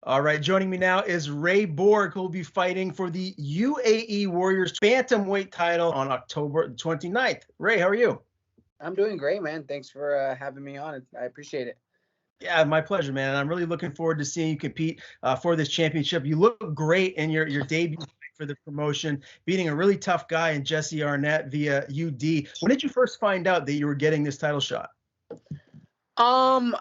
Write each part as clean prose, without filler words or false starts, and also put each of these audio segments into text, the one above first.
All right, joining me now is Ray Borg, who will be fighting for the UAE Warriors bantamweight title on October 29th. Ray, how are you? I'm doing great, man. Thanks for having me on. I appreciate it. Yeah, my pleasure, man. And I'm really looking forward to seeing you compete for this championship. You look great in your debut fight for the promotion, beating a really tough guy in Jesse Arnett via UD. When did you first find out that you were getting this title shot?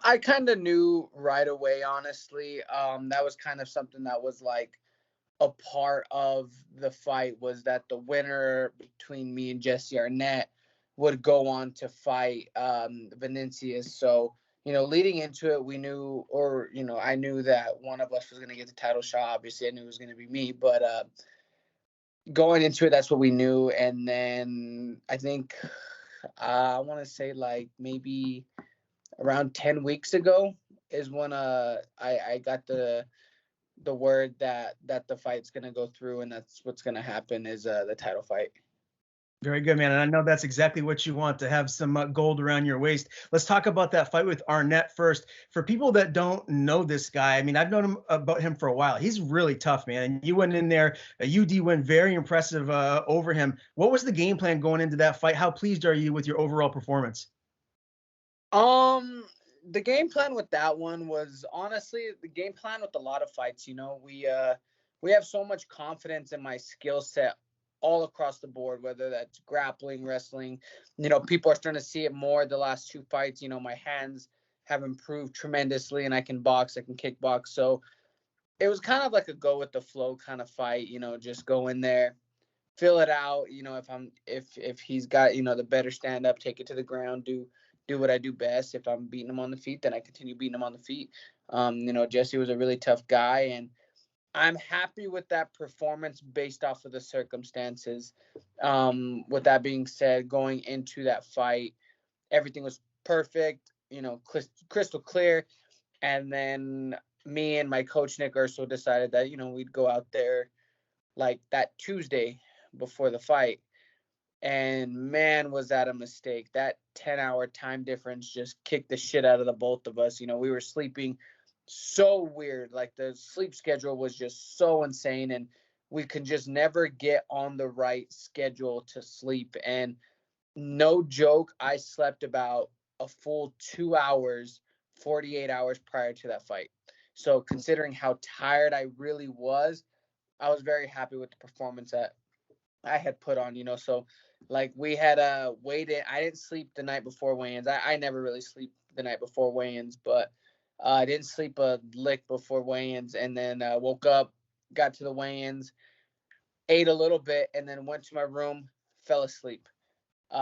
I kind of knew right away, honestly. That was kind of something that was like a part of the fight was that the winner between me and Jesse Arnett would go on to fight Vinicius. So, leading into it, we knew, or, I knew that one of us was going to get the title shot. Obviously, I knew it was going to be me, but going into it, that's what we knew. And then I think I want to say like maybe around 10 weeks ago is when I got the word that the fight's gonna go through and that's what's gonna happen is the title fight. Very good, man. And I know that's exactly what you want, to have some gold around your waist. Let's talk about that fight with Arnett first. For people that don't know this guy, I mean, I've known about him for a while. He's really tough, man. And you went in there, a UD win, very impressive over him. What was the game plan going into that fight? How pleased are you with your overall performance? Um, the game plan with that one was honestly the game plan with a lot of fights. We have so much confidence in my skill set all across the board, whether that's grappling, wrestling. People are starting to see it more the last two fights. My hands have improved tremendously, and I can box, I can kickbox. So it was kind of like a go with the flow kind of fight. Just go in there, fill it out. If he's got the better stand up, take it to the ground, do what I do best. If I'm beating him on the feet, then I continue beating him on the feet. Jesse was a really tough guy, and I'm happy with that performance based off of the circumstances. With that being said, going into that fight, everything was perfect. Crystal clear, and then me and my coach Nick Urso decided that we'd go out there like that Tuesday before the fight. And man, was that a mistake. That 10-hour time difference just kicked the shit out of the both of us. We were sleeping so weird. Like the sleep schedule was just so insane. And we could just never get on the right schedule to sleep. And no joke, I slept about a full 2 hours, 48 hours prior to that fight. So considering how tired I really was, I was very happy with the performance that I had put on, So like we had waited. I didn't sleep the night before weigh-ins. I never really sleep the night before weigh-ins, but I didn't sleep a lick before weigh-ins, and then woke up, got to the weigh-ins, ate a little bit, and then went to my room, fell asleep. 2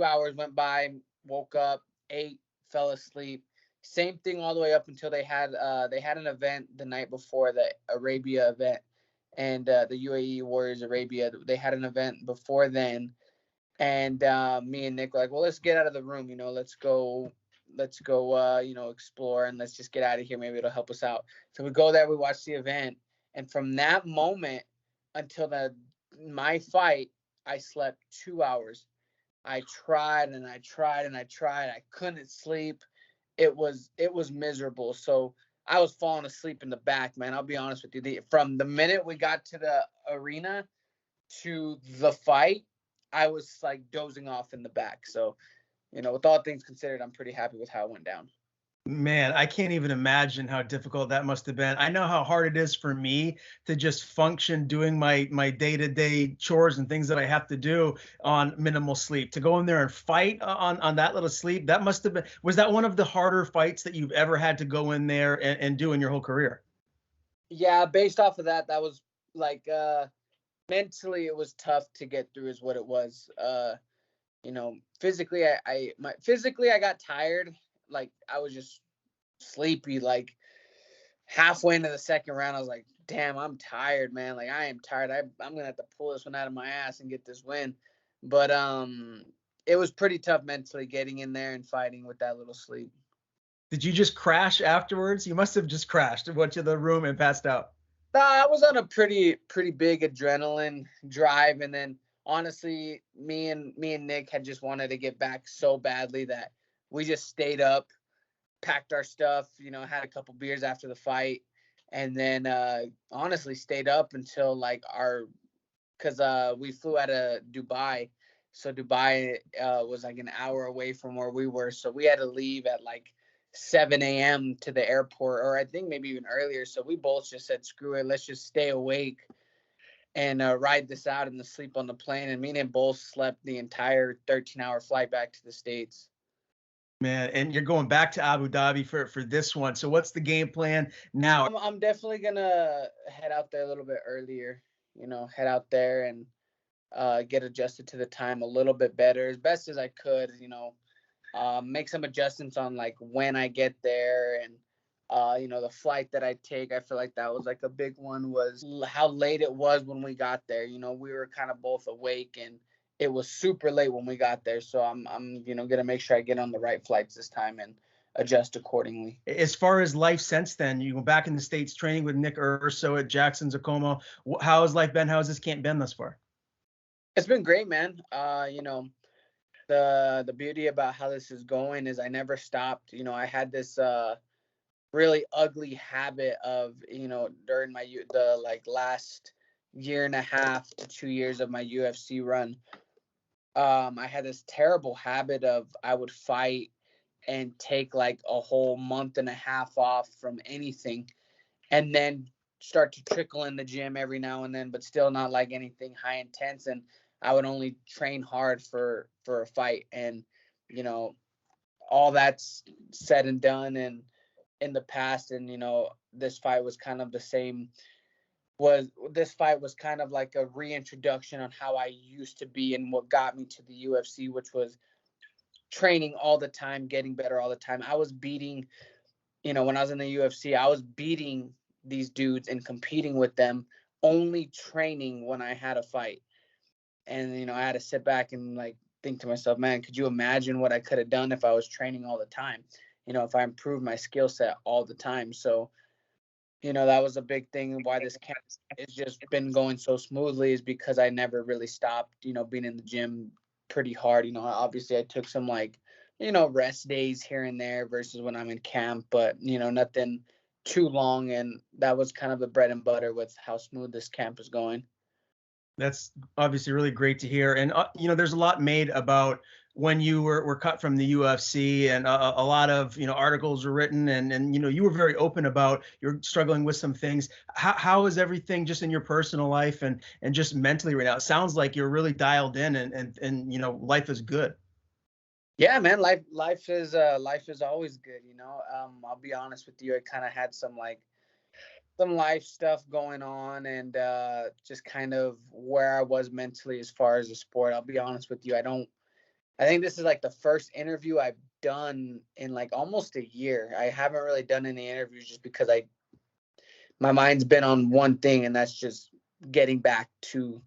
hours went by, woke up, ate, fell asleep. Same thing all the way up until they had an event the night before, the Arabia event, and the UAE Warriors Arabia. They had an event before then, and me and Nick were like, well, let's get out of the room. Let's go, explore, and let's just get out of here. Maybe it'll help us out. So we go there, we watch the event, and from that moment until my fight, I slept 2 hours. I tried and I tried and I tried. I couldn't sleep. It was miserable. So I was falling asleep in the back, man. I'll be honest with you. From the minute we got to the arena to the fight, I was like dozing off in the back. So, with all things considered, I'm pretty happy with how it went down. Man, I can't even imagine how difficult that must have been. I know how hard it is for me to just function doing my day-to-day chores and things that I have to do on minimal sleep. To go in there and fight on that little sleep, that must have been, was that one of the harder fights that you've ever had to go in there and do in your whole career? Yeah, based off of that, that was like mentally it was tough to get through is what it was. Physically physically I got tired. Like I was just sleepy. Like halfway into the second round, I was like, damn, I'm tired, man. Like I am tired. I'm gonna have to pull this one out of my ass and get this win. But it was pretty tough mentally getting in there and fighting with that little sleep. Did you just crash afterwards? You must have just crashed, went to the room and passed out. Nah, I was on a pretty big adrenaline drive, and then honestly, me and Nick had just wanted to get back so badly that we just stayed up, packed our stuff, had a couple beers after the fight, and then honestly stayed up until like because we flew out of Dubai. So Dubai was like an hour away from where we were. So we had to leave at like 7 a.m. to the airport, or I think maybe even earlier. So we both just said, screw it, let's just stay awake and ride this out and sleep on the plane. And me and him both slept the entire 13-hour flight back to the States. Man, and you're going back to Abu Dhabi for this one. So what's the game plan now? I'm definitely gonna head out there a little bit earlier. Head out there and get adjusted to the time a little bit better, as best as I could. Make some adjustments on like when I get there, and the flight that I take. I feel like that was like a big one, was how late it was when we got there. We were kind of both awake, and it was super late when we got there. So I'm gonna make sure I get on the right flights this time and adjust accordingly. As far as life since then, you go back in the States training with Nick Urso at Jackson Zacomo. How has life been? How has this camp been thus far? It's been great, man. The beauty about how this is going is I never stopped. I had this really ugly habit of, during the like last year and a half to 2 years of my UFC run. I had this terrible habit of, I would fight and take like a whole month and a half off from anything, and then start to trickle in the gym every now and then, but still not like anything high intense. And I would only train hard for a fight. And all that's said and done and in the past, and this fight was kind of the same. This fight was kind of like a reintroduction on how I used to be and what got me to the UFC, which was training all the time, getting better all the time. I was beating, when I was in the UFC, I was beating these dudes and competing with them, only training when I had a fight. And I had to sit back and like think to myself, man, could you imagine what I could have done if I was training all the time? If I improved my skill set all the time. So that was a big thing why this camp has just been going so smoothly, is because I never really stopped, being in the gym pretty hard. Obviously I took some like, rest days here and there versus when I'm in camp, but nothing too long. And that was kind of the bread and butter with how smooth this camp is going. That's obviously really great to hear. And there's a lot made about when you were cut from the UFC, and a lot of articles were written, and you were very open about you're struggling with some things. How is everything just in your personal life and just mentally right now? It sounds like you're really dialed in, and life is good. Yeah, man, life is always good. I'll be honest with you, I kind of had some life stuff going on, and just kind of where I was mentally as far as the sport. I'll be honest with you, I think this is like the first interview I've done in like almost a year. I haven't really done any interviews just because my mind's been on one thing, and that's just getting back to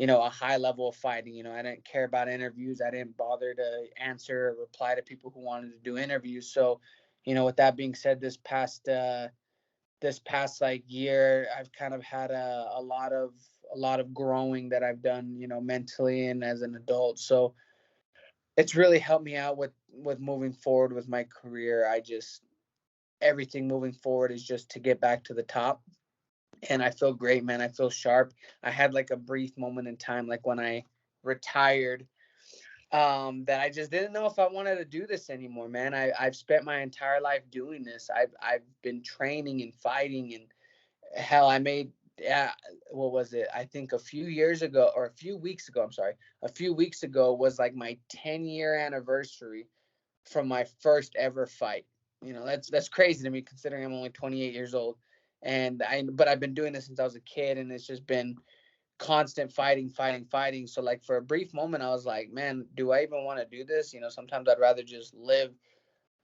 a high level of fighting. I didn't care about interviews. I didn't bother to answer or reply to people who wanted to do interviews. So with that being said, this past like year, I've kind of had a lot of growing that I've done, mentally and as an adult. So it's really helped me out with moving forward with my career. Everything moving forward is just to get back to the top. And I feel great, man. I feel sharp. I had like a brief moment in time, like when I retired, that I just didn't know if I wanted to do this anymore, man. I've spent my entire life doing this. I've been training and fighting, and hell, I made, what was it? I think a few weeks ago, was like my 10-year anniversary from my first ever fight. That's crazy to me, considering I'm only 28 years old. But I've been doing this since I was a kid, and it's just been constant fighting. So like for a brief moment, I was like, man, do I even want to do this? Sometimes I'd rather just live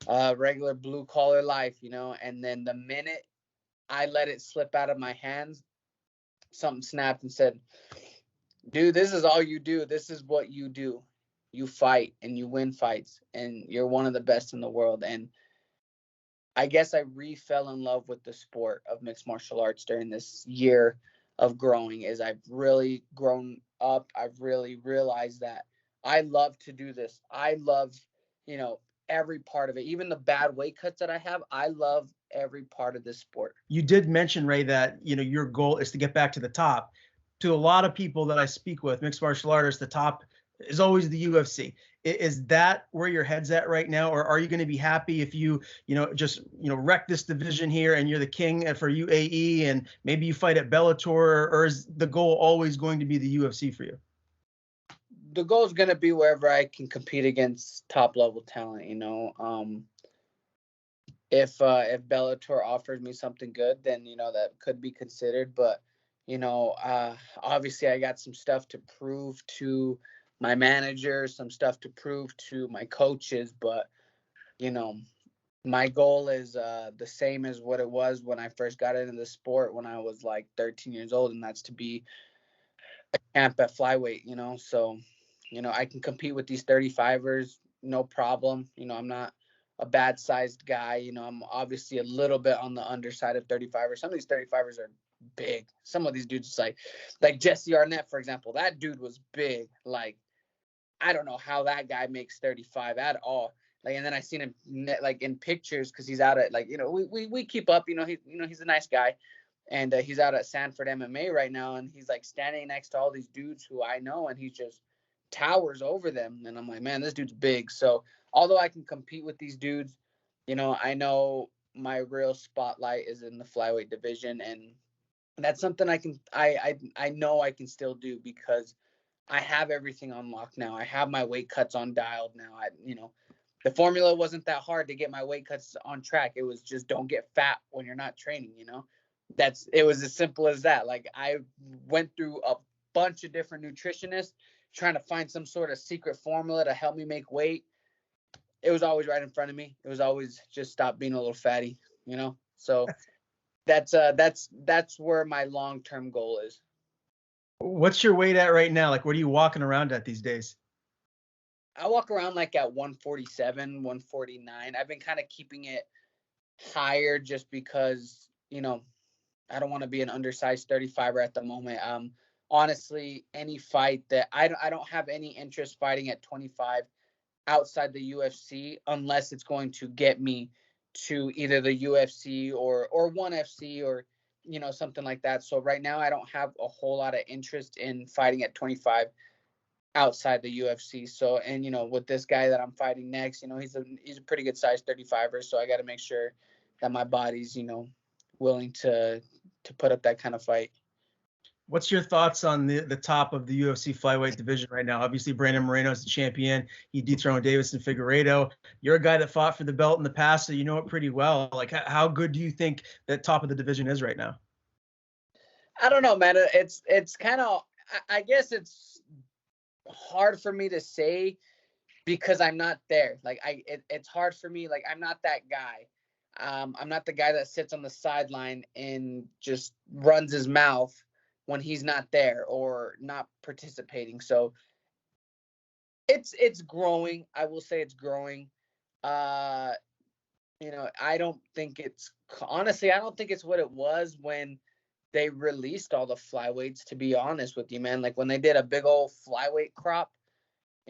a regular blue collar life, and then the minute I let it slip out of my hands, something snapped and said, dude, this is all you do. This is what you do. You fight and you win fights, and you're one of the best in the world. And I guess I fell in love with the sport of mixed martial arts during this year of growing. As I've really grown up, I've really realized that I love to do this. I love, every part of it, even the bad weight cuts that I have. I love every part of this sport. You did mention, Ray, that your goal is to get back to the top. To a lot of people that I speak with, mixed martial artists, the top is always the UFC. Is that where your head's at right now, or are you going to be happy if just wreck this division here and you're the king for UAE and maybe you fight at Bellator, or is the goal always going to be the UFC for you? The goal is going to be wherever I can compete against top level talent. If Bellator offers me something good, then that could be considered. But obviously I got some stuff to prove to my manager, some stuff to prove to my coaches. But my goal is the same as what it was when I first got into the sport when I was like 13 years old, and that's to be a champ at flyweight. So I can compete with these 35ers, no problem. I'm not a bad sized guy. I'm obviously a little bit on the underside of 35ers. Some of these 35ers are big. Some of these dudes like Jesse Arnett, for example. That dude was big. Like, I don't know how that guy makes 35 at all. Like, and then I seen him like in pictures because he's out at we keep up. He's a nice guy, and he's out at Sanford MMA right now, and he's like standing next to all these dudes who I know, and he just towers over them. And I'm like, man, this dude's big. So although I can compete with these dudes, I know my real spotlight is in the flyweight division, and that's something I know I can still do because I have everything on lock now. I have my weight cuts on dialed now. The formula wasn't that hard to get my weight cuts on track. It was just don't get fat when you're not training. It was as simple as that. Like, I went through a bunch of different nutritionists trying to find some sort of secret formula to help me make weight. It was always right in front of me. It was always just stop being a little fatty, So that's where my long-term goal is. What's your weight at right now? Like, what are you walking around at these days? I walk around like at 147, 149. I've been kind of keeping it higher just because, I don't want to be an undersized 35er at the moment. Honestly, any fight that I don't have any interest fighting at 25 outside the UFC unless it's going to get me to either the UFC or ONE FC or something like that. So right now I don't have a whole lot of interest in fighting at 25 outside the UFC. So, and with this guy that I'm fighting next, he's a pretty good size 35er. So I got to make sure that my body's willing to put up that kind of fight. What's your thoughts on the top of the UFC flyweight division right now? Obviously, Brandon Moreno is the champion. He dethroned Deivesons Figueiredo. You're a guy that fought for the belt in the past, so you know it pretty well. Like, how good do you think that top of the division is right now? I don't know, man. It's kind of, I guess it's hard for me to say because I'm not there. Like, it's hard for me. Like, I'm not that guy. I'm not the guy that sits on the sideline and just runs his mouth when he's not there or not participating. So it's growing. I will say it's growing. I don't think I don't think it's what it was when they released all the flyweights, to be honest with you, man. Like, when they did a big old flyweight crop,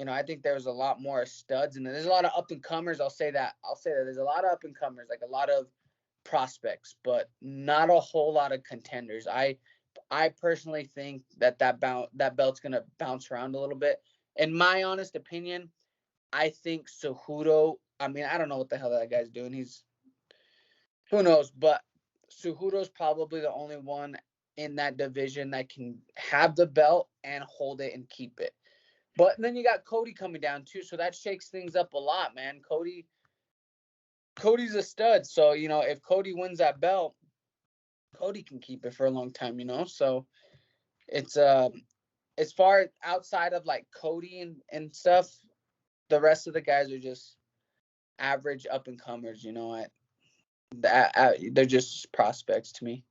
I think there was a lot more studs, and there's a lot of up and comers. I'll say that there's a lot of up and comers, like a lot of prospects, but not a whole lot of contenders. I personally think that belt's gonna bounce around a little bit. In my honest opinion, I think Cejudo. I mean, I don't know what the hell that guy's doing. Who knows? But Cejudo's probably the only one in that division that can have the belt and hold it and keep it. But then you got Cody coming down too, so that shakes things up a lot, man. Cody's a stud, so if Cody wins that belt, Cody can keep it for a long time, So it's as far outside of like Cody and stuff, the rest of the guys are just average up and comers, they're just prospects to me.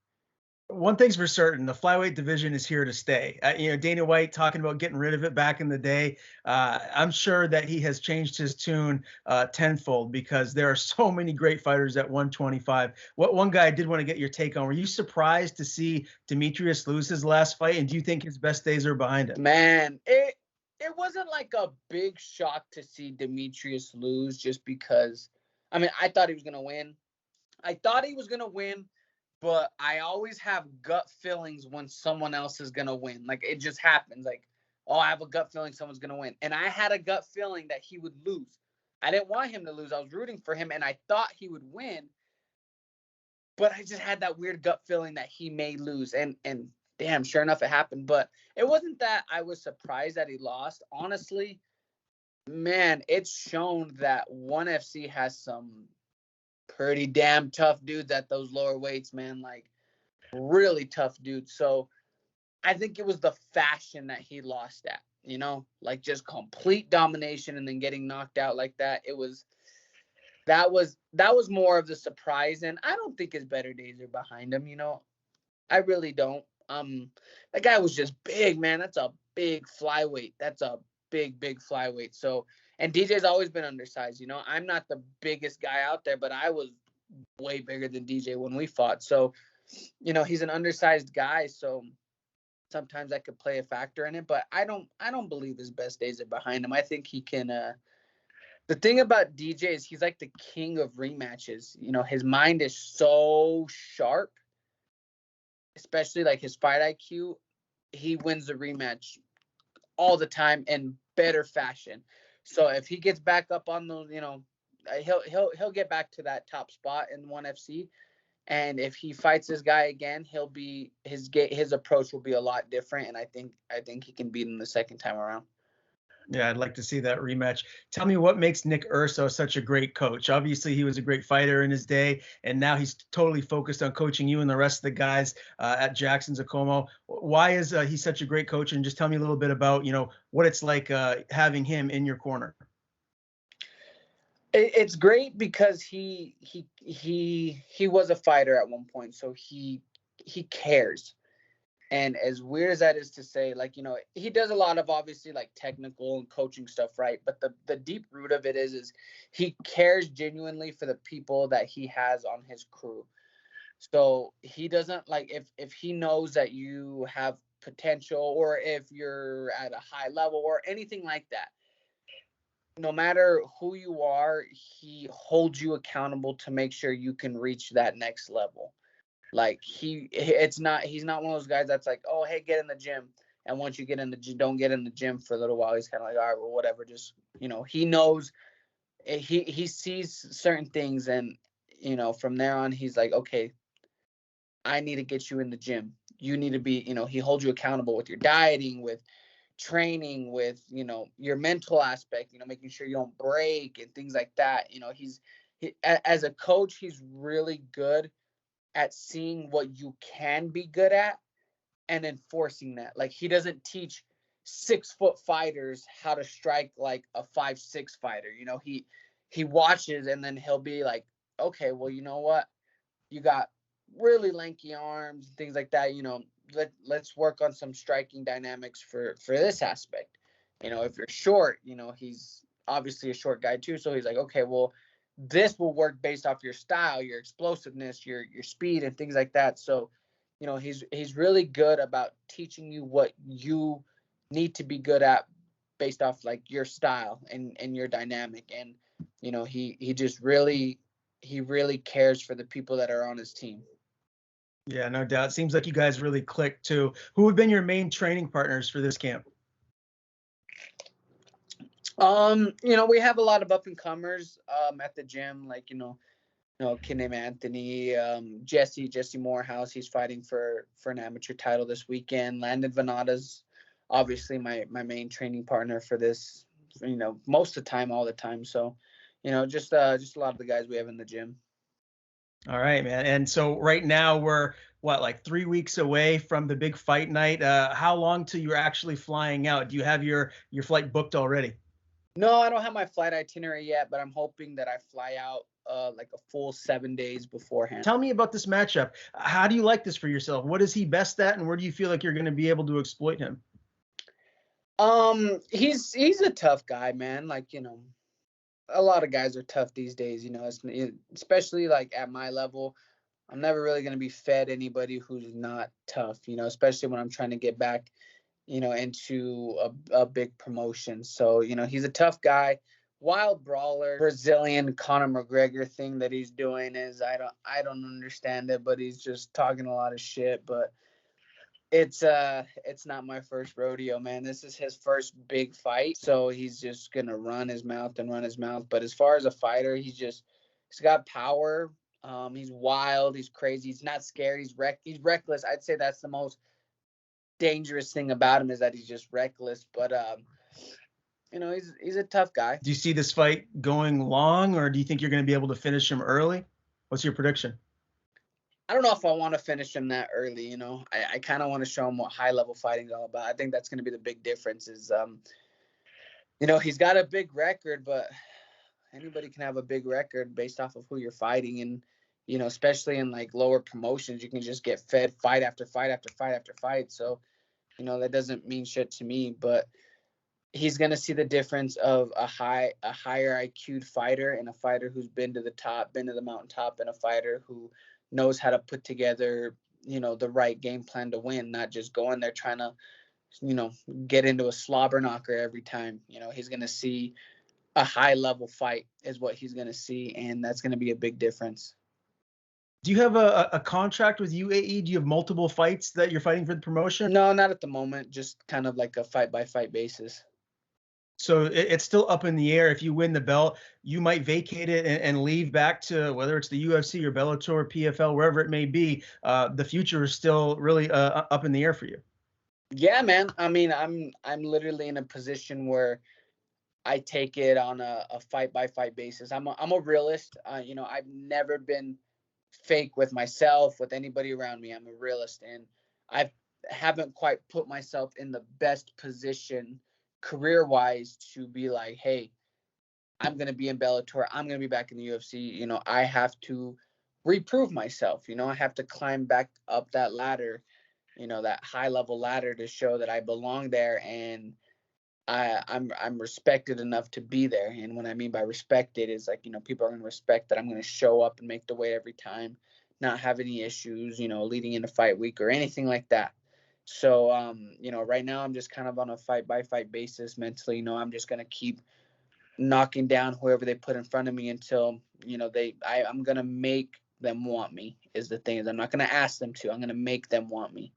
One thing's for certain, the flyweight division is here to stay. Dana White talking about getting rid of it back in the day. I'm sure that he has changed his tune tenfold because there are so many great fighters at 125. What one guy I did want to get your take on, were you surprised to see Demetrius lose his last fight? And do you think his best days are behind him? Man, it wasn't like a big shock to see Demetrius lose just because, I mean, I thought he was going to win. I thought he was gonna win, but I always have gut feelings when someone else is gonna win. Like it just happens. Like, oh, I have a gut feeling someone's gonna win, and I had a gut feeling that he would lose. I didn't want him to lose. I was rooting for him, and I thought he would win, but I just had that weird gut feeling that he may lose. And damn, sure enough, it happened. But it wasn't that I was surprised that he lost. Honestly, man, it's shown that ONE FC has some pretty damn tough dudes at those lower weights, man. Like really tough dudes. So I think it was the fashion that he lost at, you know, like just complete domination and then getting knocked out like that. That was more of the surprise, and I don't think his better days are behind him, you know. I really don't. That guy was just big, man. That's a big flyweight. That's a big flyweight. So, and DJ's always been undersized, you know. I'm not the biggest guy out there, but I was way bigger than DJ when we fought. So, you know, he's an undersized guy, so sometimes that could play a factor in it, but I don't believe his best days are behind him. I think he can the thing about DJ is he's like the king of rematches. You know, his mind is so sharp, especially like his fight IQ. He wins the rematch all the time in better fashion. So if he gets back up on those, you know, he'll get back to that top spot in ONE FC. And if he fights this guy again, he'll be his approach will be a lot different. And I think he can beat him the second time around. Yeah, I'd like to see that rematch. Tell me what makes Nick Urso such a great coach. Obviously, he was a great fighter in his day, and now he's totally focused on coaching you and the rest of the guys at Jackson's Acomo. Why is he such a great coach? And just tell me a little bit about, you know, what it's like having him in your corner. It's great because he was a fighter at one point, so he cares. And as weird as that is to say, like, you know, he does a lot of obviously like technical and coaching stuff, right? But the deep root of it is he cares genuinely for the people that he has on his crew. So he doesn't like if he knows that you have potential or if you're at a high level or anything like that, no matter who you are, he holds you accountable to make sure you can reach that next level. Like he's not one of those guys that's like, oh, hey, get in the gym. And once you get in the gym, don't get in the gym for a little while. He's kind of like, all right, well, whatever. Just, you know, he knows he sees certain things. And, you know, from there on, he's like, okay, I need to get you in the gym. You need to be, you know, he holds you accountable with your dieting, with training, with, you know, your mental aspect, you know, making sure you don't break and things like that. You know, as a coach, he's really good at seeing what you can be good at and enforcing that. Like he doesn't teach 6-foot fighters how to strike like a 5'6" fighter. You know, he watches and then he'll be like, okay, well, you know what? You got really lanky arms and things like that. You know, let's work on some striking dynamics for this aspect. You know, if you're short, you know, he's obviously a short guy too. So he's like, okay, well, this will work based off your style, your explosiveness, your speed and things like that. So, you know, he's really good about teaching you what you need to be good at based off like your style and your dynamic. And, you know, he just really cares for the people that are on his team. Yeah, no doubt. Seems like you guys really clicked too. Who have been your main training partners for this camp? You know, we have a lot of up and comers at the gym, like, you know, kid named Anthony, Jesse Morehouse. He's fighting for an amateur title this weekend. Landon Venata's obviously my main training partner for this, you know, most of the time, all the time. So, you know, just a lot of the guys we have in the gym. All right, man. And so right now we're like 3 weeks away from the big fight night. How long till you're actually flying out? Do you have your flight booked already? No, I don't have my flight itinerary yet, but I'm hoping that I fly out like a full 7 days beforehand. Tell me about this matchup. How do you like this for yourself? What is he best at, and where do you feel like you're going to be able to exploit him? He's a tough guy, man. Like, you know, a lot of guys are tough these days, you know, especially like at my level. I'm never really going to be fed anybody who's not tough, you know, especially when I'm trying to get back, you know, into a big promotion. So, you know, he's a tough guy. wild brawler, Brazilian Conor McGregor thing that he's doing is I don't understand it, but he's just talking a lot of shit. But it's not my first rodeo, man. This is his first big fight, so he's just gonna run his mouth and run his mouth. But as far as a fighter, he's got power. He's wild. He's crazy. He's not scared. He's reckless. I'd say that's the most dangerous thing about him is that he's just reckless. But he's a tough guy. Do you see this fight going long, or do you think you're going to be able to finish him early? What's your prediction? I don't know if I want to finish him that early. I kind of want to show him what high level fighting is all about. I think that's going to be the big difference. Is he's got a big record, but anybody can have a big record based off of who you're fighting, and especially in like lower promotions, you can just get fed fight after fight after fight after fight. So that doesn't mean shit to me, but he's going to see the difference of a higher IQ'd fighter and a fighter who's been to the top, been to the mountaintop, and a fighter who knows how to put together, the right game plan to win, not just go in there trying to, get into a slobber knocker every time. He's going to see a high level fight is what he's going to see. And that's going to be a big difference. Do you have a contract with UAE? Do you have multiple fights that you're fighting for the promotion? No, not at the moment. Just kind of like a fight by fight basis. So it's still up in the air. If you win the belt, you might vacate it and leave back to whether it's the UFC or Bellator or PFL, wherever it may be. The future is still really up in the air for you. Yeah, man. I mean, I'm literally in a position where I take it on a fight by fight basis. I'm a realist. I've never been fake with myself, with anybody around me. I'm a realist, and I haven't quite put myself in the best position career-wise to be like, hey, I'm going to be in Bellator. I'm going to be back in the UFC. I have to reprove myself. I have to climb back up that ladder, that high-level ladder to show that I belong there, and I'm respected enough to be there. And what I mean by respected is like, people are going to respect that I'm going to show up and make the weight every time, not have any issues, leading into fight week or anything like that. So, right now I'm just kind of on a fight by fight basis mentally. I'm just going to keep knocking down whoever they put in front of me until, I'm going to make them want me is the thing. Is I'm not going to ask them to. I'm going to make them want me.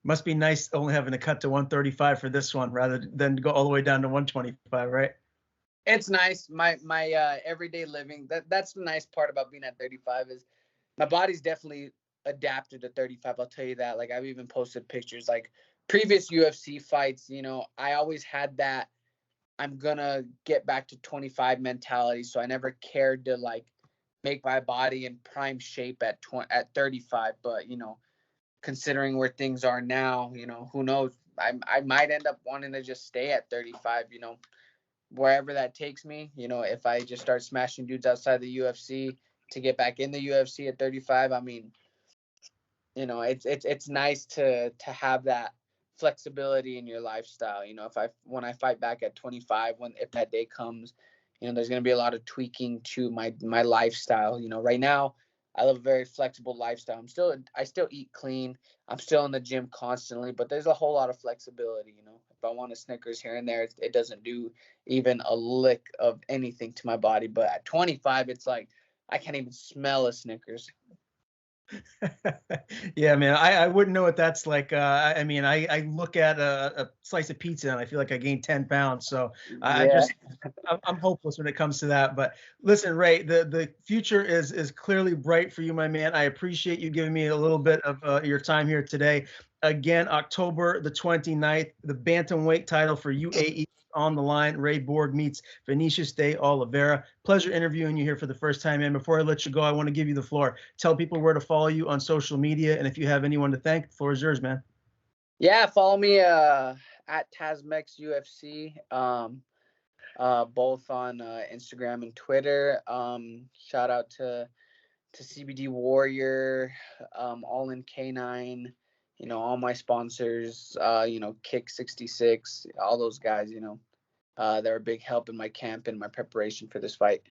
Must be nice only having to cut to 135 for this one rather than go all the way down to 125, right? It's nice. My everyday living, that's the nice part about being at 35 is my body's definitely adapted to 35. I'll tell you that. Like I've even posted pictures like previous UFC fights, I always had that I'm going to get back to 25 mentality. So I never cared to like make my body in prime shape at 35, but considering where things are now, who knows? I might end up wanting to just stay at 35, wherever that takes me. If I just start smashing dudes outside the UFC to get back in the UFC at 35, I mean, it's nice to have that flexibility in your lifestyle. When I fight back at 25, if that day comes, there's going to be a lot of tweaking to my lifestyle. Right now I live a very flexible lifestyle. I still eat clean. I'm still in the gym constantly, but there's a whole lot of flexibility. If I want a Snickers here and there, it doesn't do even a lick of anything to my body. But at 25, it's like I can't even smell a Snickers. Yeah, man, I wouldn't know what that's like. I mean, I look at a slice of pizza and I feel like I gained 10 pounds. So I'm hopeless when it comes to that. But listen, Ray, the future is clearly bright for you, my man. I appreciate you giving me a little bit of your time here today. Again, October the 29th, the bantamweight title for UAE on the line. Ray Borg meets Vinicius De Oliveira. Pleasure interviewing you here for the first time, man. Before I let you go, I want to give you the floor. Tell people where to follow you on social media, and if you have anyone to thank, the floor is yours, man. Yeah, follow me at Tasmex UFC, both on Instagram and Twitter. Shout out to CBD Warrior, All in K9, all my sponsors, Kick 66, all those guys, they're a big help in my camp and my preparation for this fight.